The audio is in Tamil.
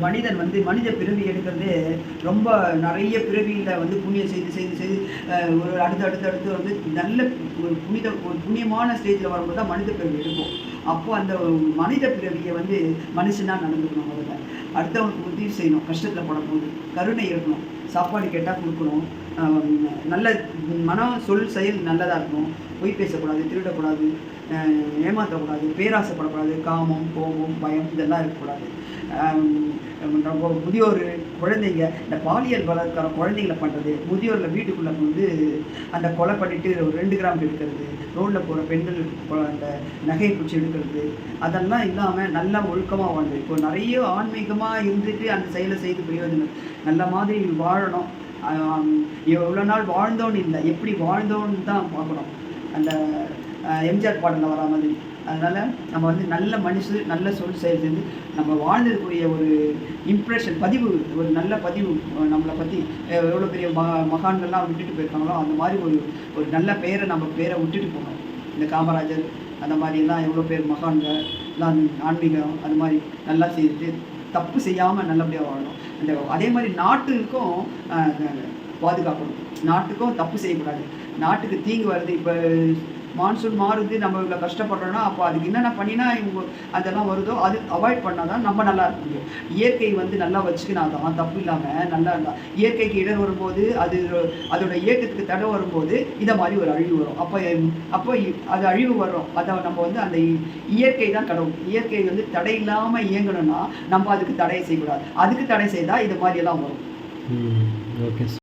மனிதன் வந்து மனித பிறவி எடுக்கிறதே ரொம்ப நிறைய பிறவியில் வந்து புண்ணியம் செய்து செய்து செய்து ஒரு அடுத்து வந்து நல்ல ஒரு புண்ணியமான ஸ்டேஜில் வரும்போது தான் மனித பிறவி எடுக்கும். அப்போது அந்த மனித பிறவியை வந்து மனுஷனாக நடந்துக்கணும். முதல்ல அடுத்தவங்களுக்கு உதவி செய்யணும். கஷ்டத்தில் படும்போது கருணை இருக்கணும். சாப்பாடு கேட்டால் கொடுக்கணும். நல்ல மனம் சொல் செயல் நல்லதாக இருக்கணும். பொய் பேசக்கூடாது, திருடக்கூடாது, ஏமாற்றக்கூடாது, பேராசைப்படக்கூடாது, காமம், கோபம், பயம் இதெல்லாம் இருக்கக்கூடாது. நம்ம முதியோர் குழந்தைங்க இந்த பாலியல் பலாத்காரம் குழந்தைங்கள பண்ணுறது, முதியோரில் வீட்டுக்குள்ளே வந்து அந்த கொலை பண்ணிவிட்டு ஒரு 2 கிராம் எடுக்கிறது, ரோட்டில் போகிற பெண்கள் அந்த நகையை பிடிச்சி எடுக்கிறது, அதெல்லாம் இல்லாமல் நல்லா ஒழுக்கமாக வாழ்ந்து இப்போ நிறைய ஆன்மீகமாக இருந்துட்டு அந்த செயலை செய்து பிரயோஜனம் நல்ல மாதிரி வாழணும். எவ்வளோ நாள் வாழ்ந்தோன்னு இல்லை, எப்படி வாழ்ந்தோன்னு தான் பார்க்கணும். அந்த எம்ஜிஆர் பாடலில் வரா மாதிரி. அதனால் நம்ம வந்து நல்ல மனுஷன் நல்ல சொல் செயல் செஞ்சு நம்ம வாழ்ந்ததுக்குரிய ஒரு இம்ப்ரெஷன் பதிவு, ஒரு நல்ல பதிவு நம்மளை பற்றி எவ்வளோ பெரிய மகான்கள்லாம் விட்டுட்டு போயிருக்காங்களோ அந்த மாதிரி ஒரு நல்ல பேரை நம்ம பேரை விட்டுட்டு போகணும். இந்த காமராஜர் அந்த மாதிரிலாம் எவ்வளோ பேர் மகான்கள் எல்லாம் ஆன்மீகம் அது மாதிரி நல்லா செய்துட்டு தப்பு செய்யாமல் நல்லபடியாக வாழணும். அதே மாதிரி நாட்டுக்கும் பாதுகாக்கணும். நாட்டுக்கும் தப்பு செய்யக்கூடாது. நாட்டுக்கு தீங்கு வருது. இப்போ மான்சூன் மாறுது, நம்ம இவ்வளோ கஷ்டப்படுறோன்னா அப்போ அதுக்கு என்னென்ன பண்ணினா இவங்க அதெல்லாம் வருதோ அது அவாய்ட் பண்ணால் தான் நம்ம நல்லா இருக்க முடியும். இயற்கை வந்து நல்லா வச்சுக்கினா தான் தப்பு இல்லாமல் நல்லா இருந்தால். இயற்கைக்கு இடர் வரும்போது அதோட இயக்கத்துக்கு தடை வரும்போது இதை மாதிரி ஒரு அழிவு வரும். அப்போ அது அழிவு வரும். அதை நம்ம வந்து அந்த இயற்கை தான் கடவுள். இயற்கை வந்து தடை இல்லாமல் இயங்கணும்னா நம்ம அதுக்கு தடை செய்யக்கூடாது. அதுக்கு தடை செய்தால் இது மாதிரியெல்லாம் வரும். ஓகே.